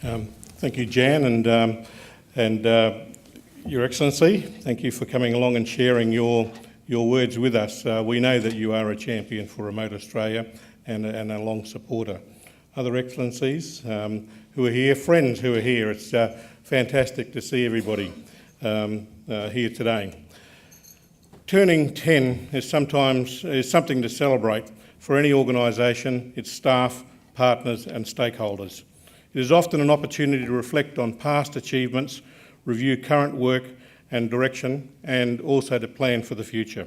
Thank you, Jan, and Your Excellency. Thank you for coming along and sharing your words with us. We know that you are a champion for Remote Australia and a long supporter. Other Excellencies who are here, friends who are here, it's fantastic to see everybody here today. Turning 10 is something to celebrate for any organisation, its staff, partners and stakeholders. It is often an opportunity to reflect on past achievements, review current work and direction, and also to plan for the future.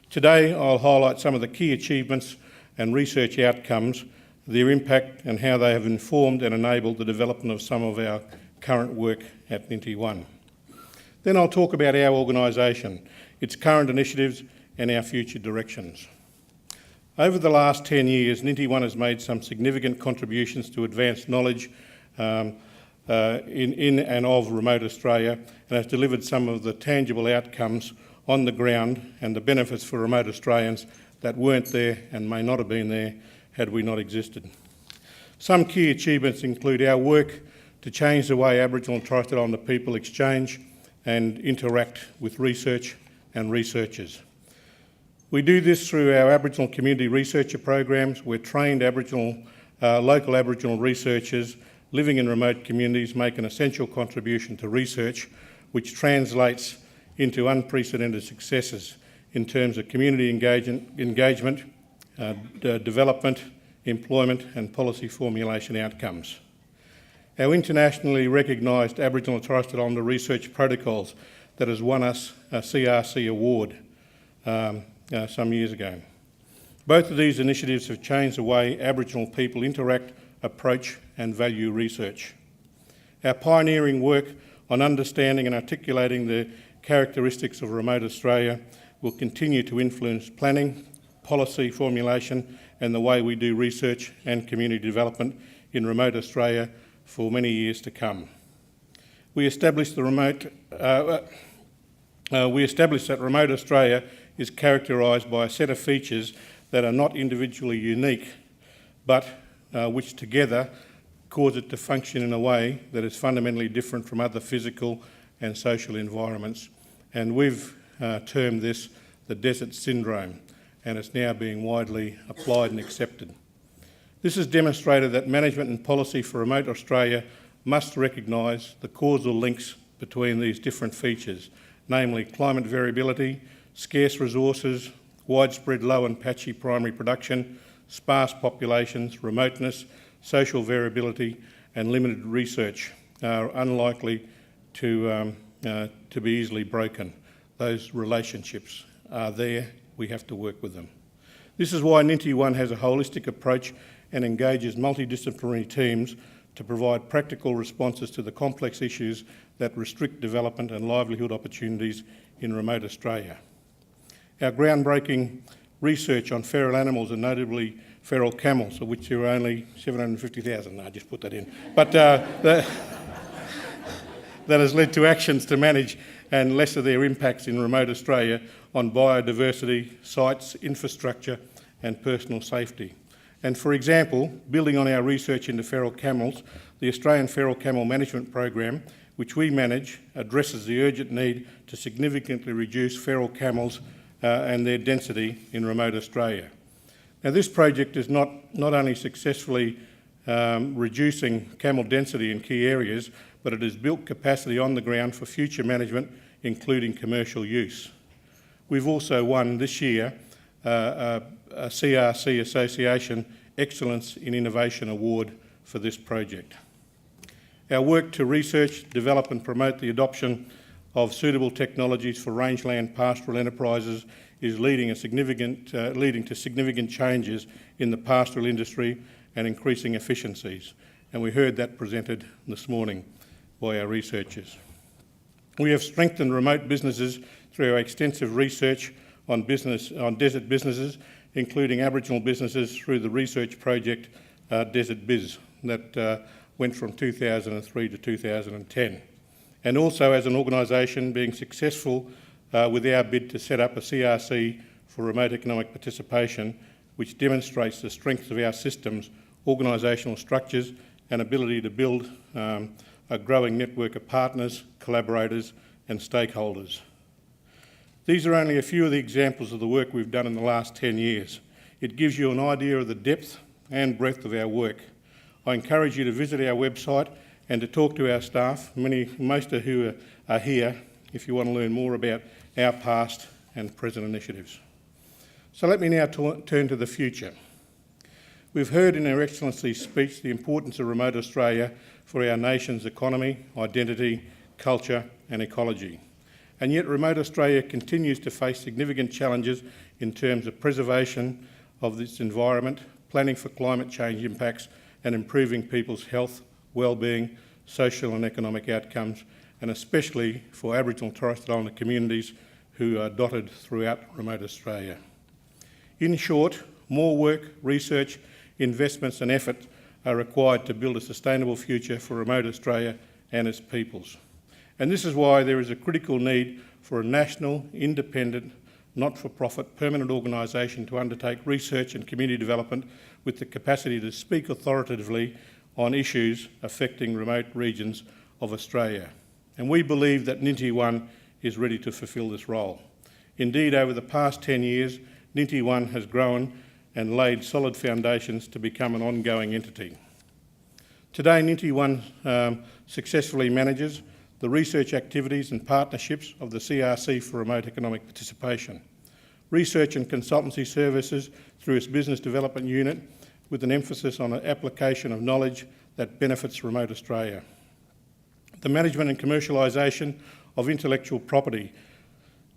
Today, I'll highlight some of the key achievements and research outcomes, their impact and how they have informed and enabled the development of some of our current work at Ninti 1. Then I'll talk about our organisation, its current initiatives and our future directions. Over the last 10 years, Ninti 1 has made some significant contributions to advance knowledge in and of remote Australia and has delivered some of the tangible outcomes on the ground and the benefits for remote Australians that weren't there and may not have been there had we not existed. Some key achievements include our work to change the way Aboriginal and Torres Strait Islander people exchange and interact with research and researchers. We do this through our Aboriginal community researcher programs. We're trained local Aboriginal researchers living in remote communities make an essential contribution to research, which translates into unprecedented successes in terms of community engagement, development, employment and policy formulation outcomes. Our internationally recognised Aboriginal and Torres Strait Islander research protocols that has won us a CRC award some years ago. Both of these initiatives have changed the way Aboriginal people interact, approach and value research. Our pioneering work on understanding and articulating the characteristics of remote Australia will continue to influence planning, policy formulation and the way we do research and community development in remote Australia for many years to come. We established that remote Australia is characterised by a set of features that are not individually unique, but which together cause it to function in a way that is fundamentally different from other physical and social environments. And we've termed this the desert syndrome, and it's now being widely applied and accepted. This has demonstrated that management and policy for remote Australia must recognise the causal links between these different features, namely climate variability, scarce resources, widespread low and patchy primary production, sparse populations, remoteness, social variability and limited research are unlikely to be easily broken. Those relationships are there, we have to work with them. This is why Ninti 1 has a holistic approach and engages multidisciplinary teams to provide practical responses to the complex issues that restrict development and livelihood opportunities in remote Australia. Our groundbreaking research on feral animals and notably feral camels, of which there are only 750,000, I just put that in, but that has led to actions to manage and lessen their impacts in remote Australia on biodiversity, sites, infrastructure and personal safety. And for example, building on our research into feral camels, the Australian Feral Camel Management Program, which we manage, addresses the urgent need to significantly reduce feral camels and their density in remote Australia. Now this project is not only successfully reducing camel density in key areas, but it has built capacity on the ground for future management, including commercial use. We've also won this year a CRC Association Excellence in Innovation Award for this project. Our work to research, develop and promote the adoption of suitable technologies for rangeland pastoral enterprises is leading to significant changes in the pastoral industry and increasing efficiencies. And we heard that presented this morning by our researchers. We have strengthened remote businesses through our extensive research on desert businesses, including Aboriginal businesses through the research project Desert Biz that went from 2003 to 2010. And also as an organisation being successful with our bid to set up a CRC for remote economic participation, which demonstrates the strength of our systems, organisational structures and ability to build a growing network of partners, collaborators and stakeholders. These are only a few of the examples of the work we've done in the last 10 years. It gives you an idea of the depth and breadth of our work. I encourage you to visit our website and to talk to our staff, most of who are here, if you want to learn more about our past and present initiatives. So let me now turn to the future. We've heard in Her Excellency's speech the importance of remote Australia for our nation's economy, identity, culture and ecology. And yet remote Australia continues to face significant challenges in terms of preservation of its environment, planning for climate change impacts and improving people's health, well-being, social and economic outcomes, and especially for Aboriginal and Torres Strait Islander communities who are dotted throughout remote Australia. In short, more work, research, investments and effort are required to build a sustainable future for remote Australia and its peoples. And this is why there is a critical need for a national, independent, not-for-profit permanent organisation to undertake research and community development with the capacity to speak authoritatively on issues affecting remote regions of Australia. And we believe that Ninti One is ready to fulfil this role. Indeed, over the past 10 years, Ninti One has grown and laid solid foundations to become an ongoing entity. Today, Ninti One successfully manages the research activities and partnerships of the CRC for remote economic participation, research and consultancy services through its business development unit with an emphasis on an application of knowledge that benefits remote Australia, the management and commercialisation of intellectual property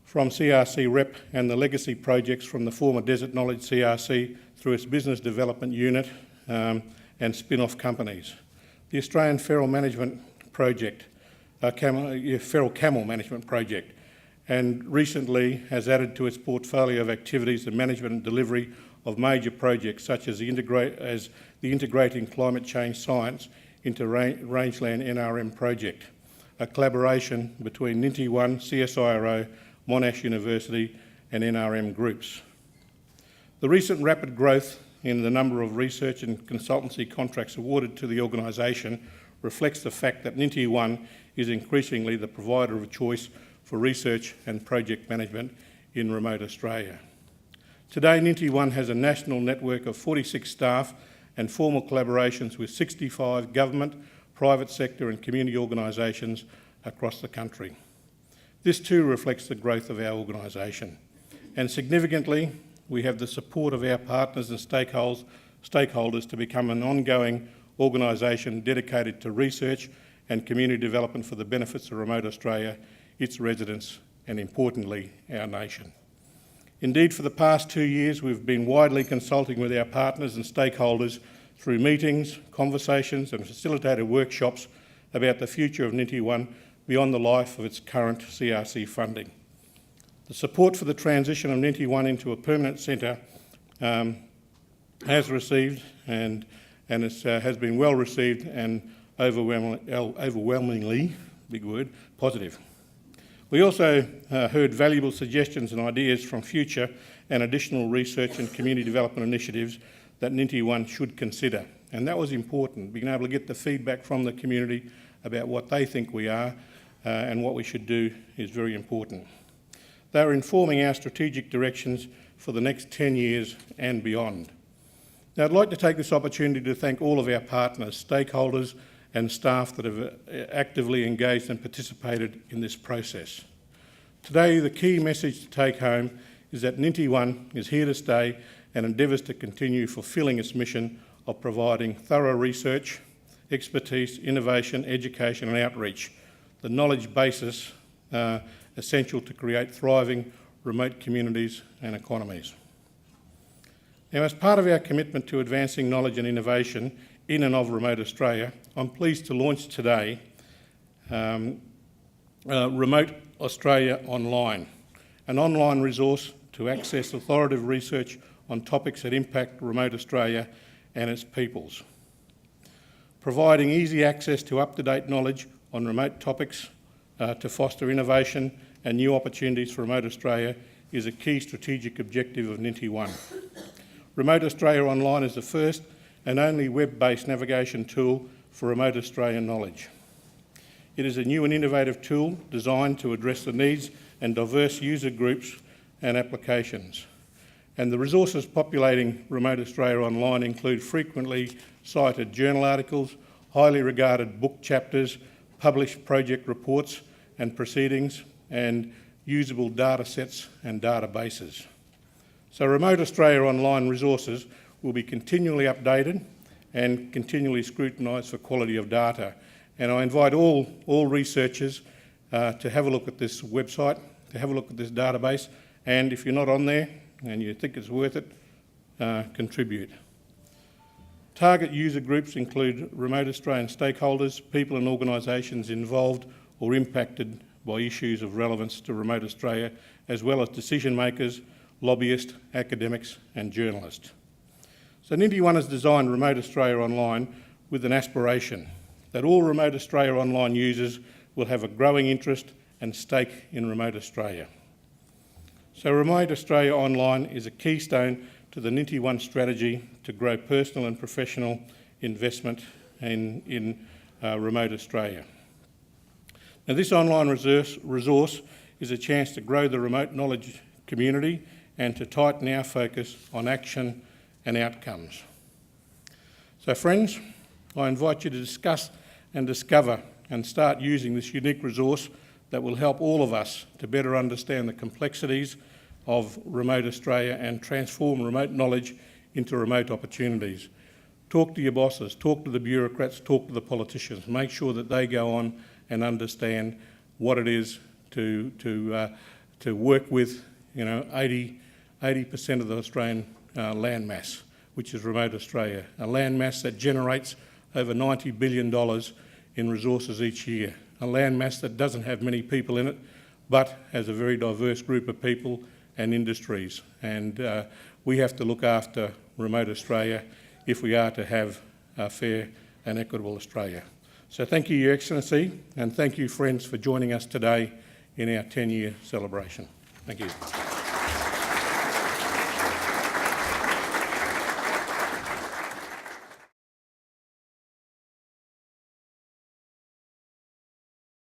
from CRC REP and the legacy projects from the former Desert Knowledge CRC through its business development unit and spin-off companies, the Australian Feral Management Project, Feral Camel Management Project, and recently has added to its portfolio of activities the management and delivery of major projects such as the Integrating Climate Change Science into Rangeland NRM project, a collaboration between Ninti One, CSIRO, Monash University and NRM groups. The recent rapid growth in the number of research and consultancy contracts awarded to the organisation reflects the fact that Ninti One is increasingly the provider of choice for research and project management in remote Australia. Today, Ninti One has a national network of 46 staff and formal collaborations with 65 government, private sector and community organisations across the country. This too reflects the growth of our organisation. And significantly, we have the support of our partners and stakeholders to become an ongoing organisation dedicated to research and community development for the benefits of remote Australia, its residents and importantly, our nation. Indeed, for the past 2 years, we've been widely consulting with our partners and stakeholders through meetings, conversations and facilitated workshops about the future of Ninti One beyond the life of its current CRC funding. The support for the transition of Ninti One into a permanent centre has received and has been well received and overwhelmingly, big word, positive. We also heard valuable suggestions and ideas from future and additional research and community development initiatives that Ninti One should consider. And that was important, being able to get the feedback from the community about what they think we are and what we should do is very important. They are informing our strategic directions for the next 10 years and beyond. Now, I'd like to take this opportunity to thank all of our partners, stakeholders and staff that have actively engaged and participated in this process. Today, the key message to take home is that Ninti One is here to stay and endeavours to continue fulfilling its mission of providing thorough research, expertise, innovation, education and outreach, the knowledge basis essential to create thriving remote communities and economies. Now, as part of our commitment to advancing knowledge and innovation in and of remote Australia, I'm pleased to launch today Remote Australia Online, an online resource to access authoritative research on topics that impact remote Australia and its peoples. Providing easy access to up-to-date knowledge on remote topics to foster innovation and new opportunities for remote Australia is a key strategic objective of Ninti One. Remote Australia Online is the first and only web-based navigation tool for remote Australian knowledge. It is a new and innovative tool designed to address the needs and diverse user groups and applications. And the resources populating Remote Australia Online include frequently cited journal articles, highly regarded book chapters, published project reports and proceedings, and usable data sets and databases. So Remote Australia Online resources will be continually updated and continually scrutinised for quality of data. And I invite all researchers to have a look at this website, to have a look at this database, and if you're not on there and you think it's worth it, contribute. Target user groups include remote Australian stakeholders, people and organisations involved or impacted by issues of relevance to remote Australia, as well as decision makers, lobbyists, academics and journalists. So Ninti One has designed Remote Australia Online with an aspiration that all Remote Australia Online users will have a growing interest and stake in remote Australia. So Remote Australia Online is a keystone to the Ninti One strategy to grow personal and professional investment in remote Australia. Now this online resource is a chance to grow the remote knowledge community and to tighten our focus on action and outcomes. So friends, I invite you to discuss and discover and start using this unique resource that will help all of us to better understand the complexities of remote Australia and transform remote knowledge into remote opportunities. Talk to your bosses, talk to the bureaucrats, talk to the politicians. Make sure that they go on and understand what it is to work with 80% of the Australian land mass, which is remote Australia, a land mass that generates over $90 billion in resources each year, a land mass that doesn't have many people in it, but has a very diverse group of people and industries. And we have to look after remote Australia if we are to have a fair and equitable Australia. So thank you, Your Excellency, and thank you, friends, for joining us today in our 10-year celebration. Thank you.